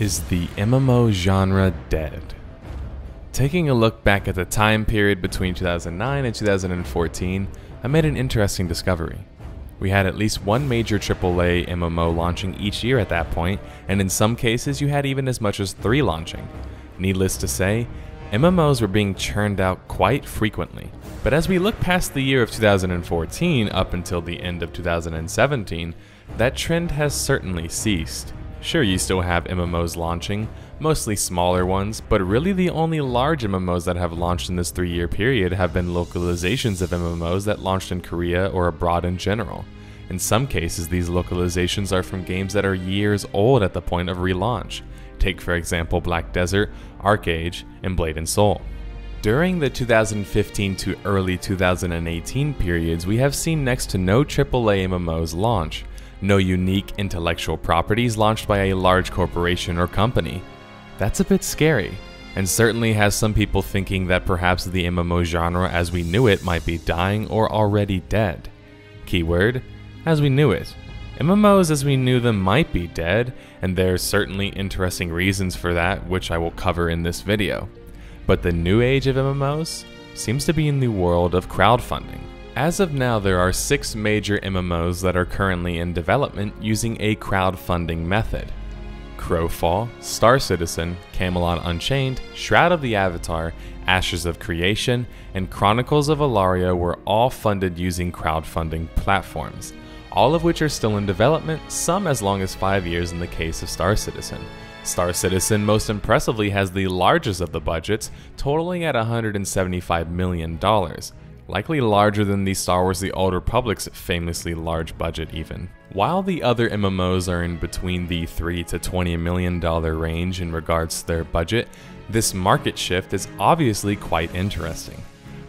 Is the MMO genre dead? Taking a look back at the time period between 2009 and 2014, I made an interesting discovery. We had at least one major AAA MMO launching each year at that point, and in some cases you had even as much as 3 launching. Needless to say, MMOs were being churned out quite frequently. But as we look past the year of 2014 up until the end of 2017, that trend has certainly ceased. Sure, you still have MMOs launching, mostly smaller ones, but really the only large MMOs that have launched in this 3-year period have been localizations of MMOs that launched in Korea or abroad in general. In some cases, these localizations are from games that are years old at the point of relaunch. Take for example Black Desert, Arcade, and Blade and Soul. During the 2015 to early 2018 periods, we have seen next to no AAA MMOs launch. No unique intellectual properties launched by a large corporation or company. That's a bit scary, and certainly has some people thinking that perhaps the MMO genre as we knew it might be dying or already dead. Keyword, as we knew it. MMOs as we knew them might be dead, and there's certainly interesting reasons for that, which I will cover in this video. But the new age of MMOs seems to be in the world of crowdfunding. As of now, there are 6 major MMOs that are currently in development using a crowdfunding method. Crowfall, Star Citizen, Camelot Unchained, Shroud of the Avatar, Ashes of Creation, and Chronicles of Ilaria were all funded using crowdfunding platforms, all of which are still in development, some as long as 5 years in the case of Star Citizen. Star Citizen most impressively has the largest of the budgets, totaling at $175 million. Likely larger than the Star Wars The Old Republic's famously large budget even. While the other MMOs are in between the $3 to $20 million range in regards to their budget, this market shift is obviously quite interesting.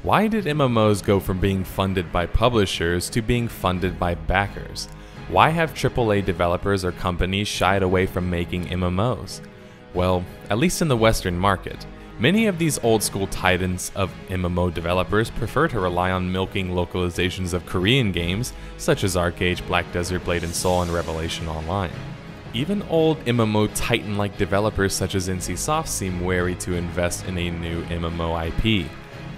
Why did MMOs go from being funded by publishers to being funded by backers? Why have AAA developers or companies shied away from making MMOs? Well, at least in the Western market. Many of these old-school titans of MMO developers prefer to rely on milking localizations of Korean games, such as Arcade, Black Desert, Blade and Soul, and Revelation Online. Even old MMO titan-like developers such as NCSoft seem wary to invest in a new MMO IP.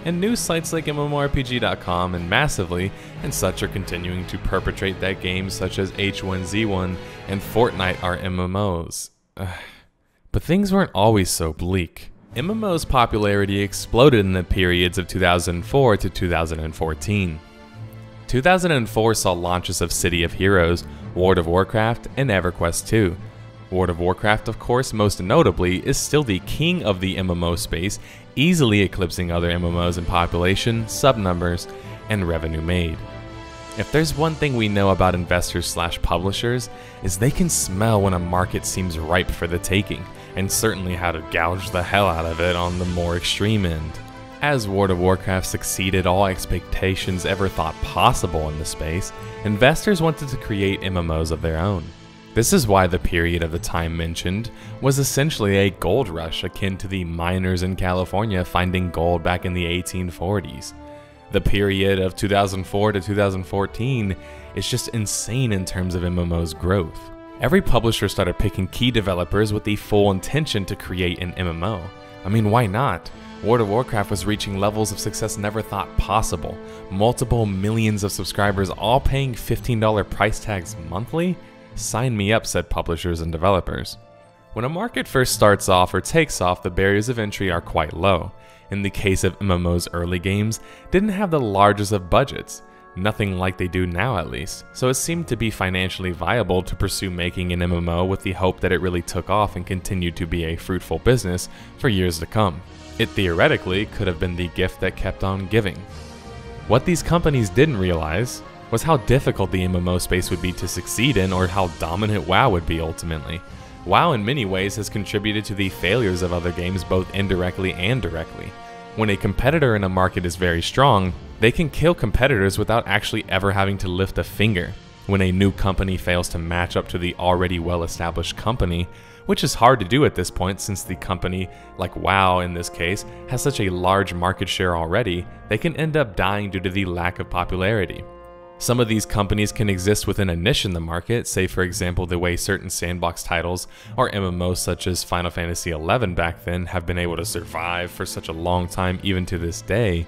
And news sites like MMORPG.com and Massively and such are continuing to perpetrate that games such as H1Z1 and Fortnite are MMOs. But things weren't always so bleak. MMO's popularity exploded in the periods of 2004 to 2014. 2004 saw launches of City of Heroes, World of Warcraft, and EverQuest 2. World of Warcraft, of course, most notably, is still the king of the MMO space, easily eclipsing other MMOs in population, sub-numbers, and revenue made. If there's one thing we know about investors/publishers, is they can smell when a market seems ripe for the taking, and certainly how to gouge the hell out of it on the more extreme end. As World of Warcraft succeeded all expectations ever thought possible in the space, investors wanted to create MMOs of their own. This is why the period of the time mentioned was essentially a gold rush akin to the miners in California finding gold back in the 1840s. The period of 2004 to 2014 is just insane in terms of MMO's growth. Every publisher started picking key developers with the full intention to create an MMO. I mean, why not? World of Warcraft was reaching levels of success never thought possible. Multiple millions of subscribers all paying $15 price tags monthly? Sign me up, said publishers and developers. When a market first starts off or takes off, the barriers of entry are quite low. In the case of MMO's early games, didn't have the largest of budgets. Nothing like they do now at least, so it seemed to be financially viable to pursue making an MMO with the hope that it really took off and continued to be a fruitful business for years to come. It theoretically could have been the gift that kept on giving. What these companies didn't realize was how difficult the MMO space would be to succeed in, or how dominant WoW would be ultimately. WoW in many ways has contributed to the failures of other games both indirectly and directly. When a competitor in a market is very strong, they can kill competitors without actually ever having to lift a finger. When a new company fails to match up to the already well-established company, which is hard to do at this point since the company, like WoW in this case, has such a large market share already, they can end up dying due to the lack of popularity. Some of these companies can exist within a niche in the market, say for example the way certain sandbox titles or MMOs such as Final Fantasy XI back then have been able to survive for such a long time even to this day,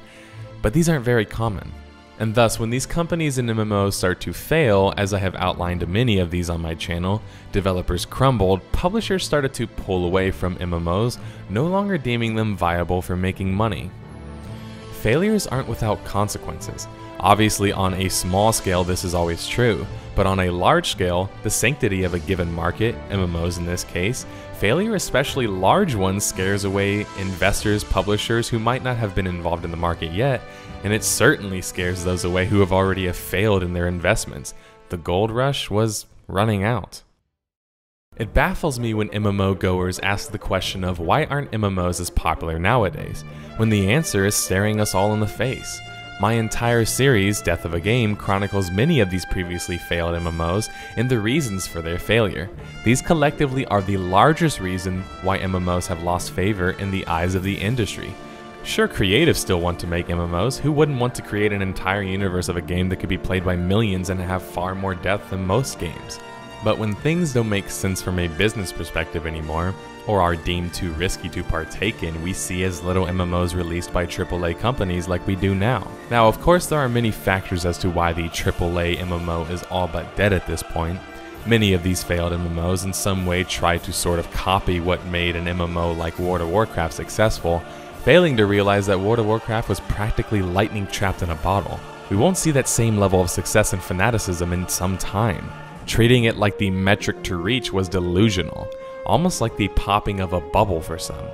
but these aren't very common. And thus, when these companies and MMOs start to fail, as I have outlined many of these on my channel, developers crumbled, publishers started to pull away from MMOs, no longer deeming them viable for making money. Failures aren't without consequences. Obviously, on a small scale, this is always true, but on a large scale, the sanctity of a given market, MMOs in this case, failure, especially large ones, scares away investors, publishers who might not have been involved in the market yet, and it certainly scares those away who have already failed in their investments. The gold rush was running out. It baffles me when MMO goers ask the question of why aren't MMOs as popular nowadays, when the answer is staring us all in the face. My entire series, Death of a Game, chronicles many of these previously failed MMOs and the reasons for their failure. These collectively are the largest reason why MMOs have lost favor in the eyes of the industry. Sure, creatives still want to make MMOs. Who wouldn't want to create an entire universe of a game that could be played by millions and have far more depth than most games? But when things don't make sense from a business perspective anymore, or are deemed too risky to partake in, we see as little MMOs released by AAA companies like we do now. Now, of course, there are many factors as to why the AAA MMO is all but dead at this point. Many of these failed MMOs in some way try to sort of copy what made an MMO like World of Warcraft successful, failing to realize that World of Warcraft was practically lightning trapped in a bottle. We won't see that same level of success and fanaticism in some time. Treating it like the metric to reach was delusional, almost like the popping of a bubble for some.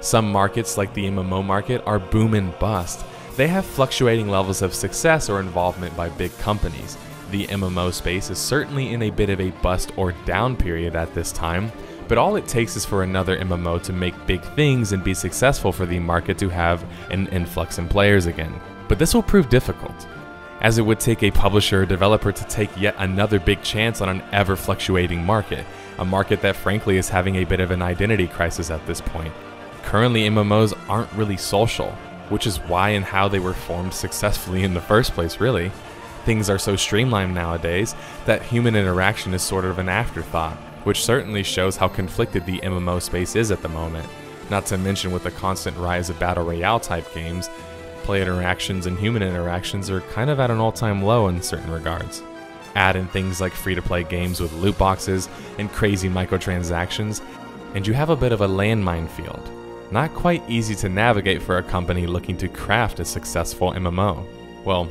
Some markets, like the MMO market, are boom and bust. They have fluctuating levels of success or involvement by big companies. The MMO space is certainly in a bit of a bust or down period at this time, but all it takes is for another MMO to make big things and be successful for the market to have an influx in players again. But this will prove difficult, as it would take a publisher or developer to take yet another big chance on an ever-fluctuating market, a market that frankly is having a bit of an identity crisis at this point. Currently, MMOs aren't really social, which is why and how they were formed successfully in the first place, really. Things are so streamlined nowadays that human interaction is sort of an afterthought, which certainly shows how conflicted the MMO space is at the moment. Not to mention with the constant rise of Battle Royale type games, player interactions and human interactions are kind of at an all-time low in certain regards. Add in things like free-to-play games with loot boxes and crazy microtransactions, and you have a bit of a landmine field. Not quite easy to navigate for a company looking to craft a successful MMO. Well,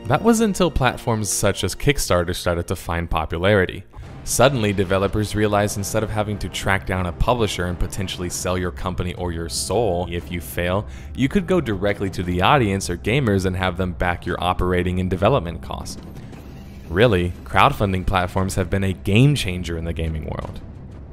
that was until platforms such as Kickstarter started to find popularity. Suddenly, developers realized instead of having to track down a publisher and potentially sell your company or your soul if you fail, you could go directly to the audience or gamers and have them back your operating and development costs. Really, crowdfunding platforms have been a game changer in the gaming world.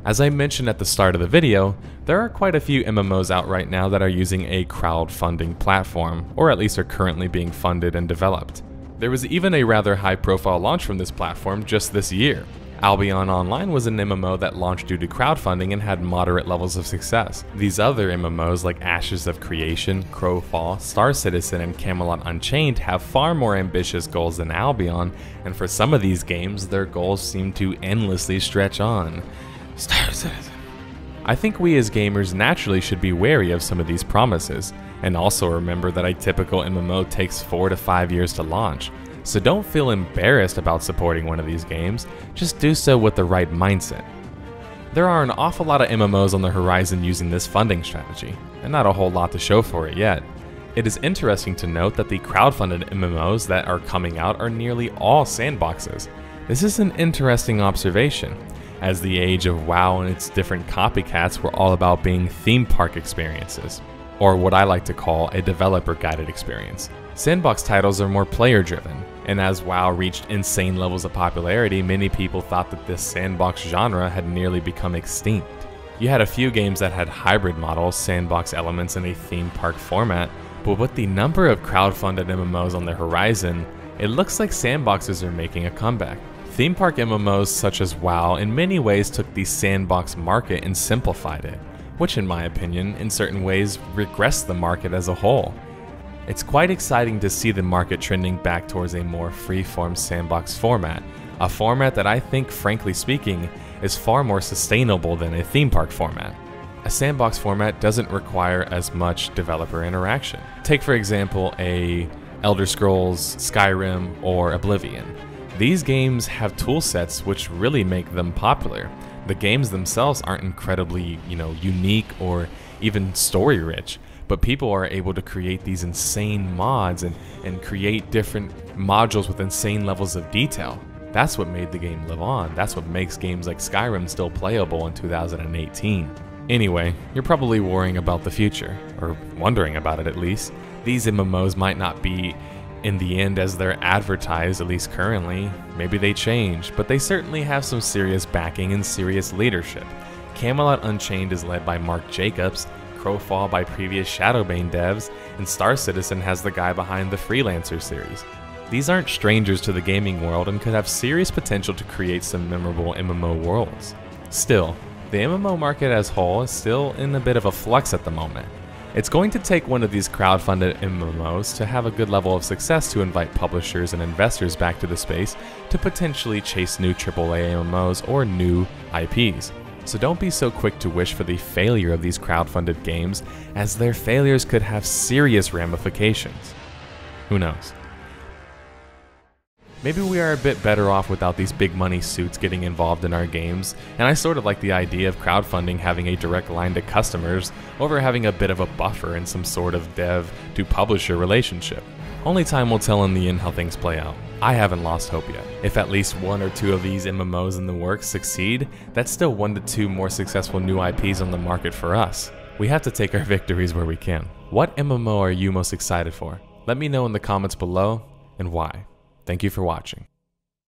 As I mentioned at the start of the video, there are quite a few MMOs out right now that are using a crowdfunding platform, or at least are currently being funded and developed. There was even a rather high-profile launch from this platform just this year. Albion Online was an MMO that launched due to crowdfunding and had moderate levels of success. These other MMOs like Ashes of Creation, Crowfall, Star Citizen, and Camelot Unchained have far more ambitious goals than Albion, and for some of these games, their goals seem to endlessly stretch on. Star Citizen. I think we as gamers naturally should be wary of some of these promises, and also remember that a typical MMO takes 4 to 5 years to launch. So don't feel embarrassed about supporting one of these games, just do so with the right mindset. There are an awful lot of MMOs on the horizon using this funding strategy, and not a whole lot to show for it yet. It is interesting to note that the crowdfunded MMOs that are coming out are nearly all sandboxes. This is an interesting observation, as the age of WoW and its different copycats were all about being theme park experiences, or what I like to call a developer-guided experience. Sandbox titles are more player-driven, and as WoW reached insane levels of popularity, many people thought that this sandbox genre had nearly become extinct. You had a few games that had hybrid models, sandbox elements, and a theme park format, but with the number of crowdfunded MMOs on the horizon, it looks like sandboxes are making a comeback. Theme park MMOs such as WoW in many ways took the sandbox market and simplified it, which in my opinion, in certain ways, regressed the market as a whole. It's quite exciting to see the market trending back towards a more free-form sandbox format, a format that I think, frankly speaking, is far more sustainable than a theme park format. A sandbox format doesn't require as much developer interaction. Take for example a Elder Scrolls, Skyrim, or Oblivion. These games have tool sets which really make them popular. The games themselves aren't incredibly, unique or even story rich, but people are able to create these insane mods and create different modules with insane levels of detail. That's what made the game live on. That's what makes games like Skyrim still playable in 2018. Anyway, you're probably worrying about the future, or wondering about it at least. These MMOs might not be in the end as they're advertised, at least currently. Maybe they change, but they certainly have some serious backing and serious leadership. Camelot Unchained is led by Mark Jacobs, Crowfall by previous Shadowbane devs, and Star Citizen has the guy behind the Freelancer series. These aren't strangers to the gaming world and could have serious potential to create some memorable MMO worlds. Still, the MMO market as a whole is still in a bit of a flux at the moment. It's going to take one of these crowdfunded MMOs to have a good level of success to invite publishers and investors back to the space to potentially chase new AAA MMOs or new IPs. So don't be so quick to wish for the failure of these crowdfunded games, as their failures could have serious ramifications. Who knows? Maybe we are a bit better off without these big money suits getting involved in our games, and I sort of like the idea of crowdfunding having a direct line to customers over having a bit of a buffer and some sort of dev to publisher relationship. Only time will tell in the end how things play out. I haven't lost hope yet. If at least one or two of these MMOs in the works succeed, that's still 1 to 2 more successful new IPs on the market for us. We have to take our victories where we can. What MMO are you most excited for? Let me know in the comments below, and why. Thank you for watching.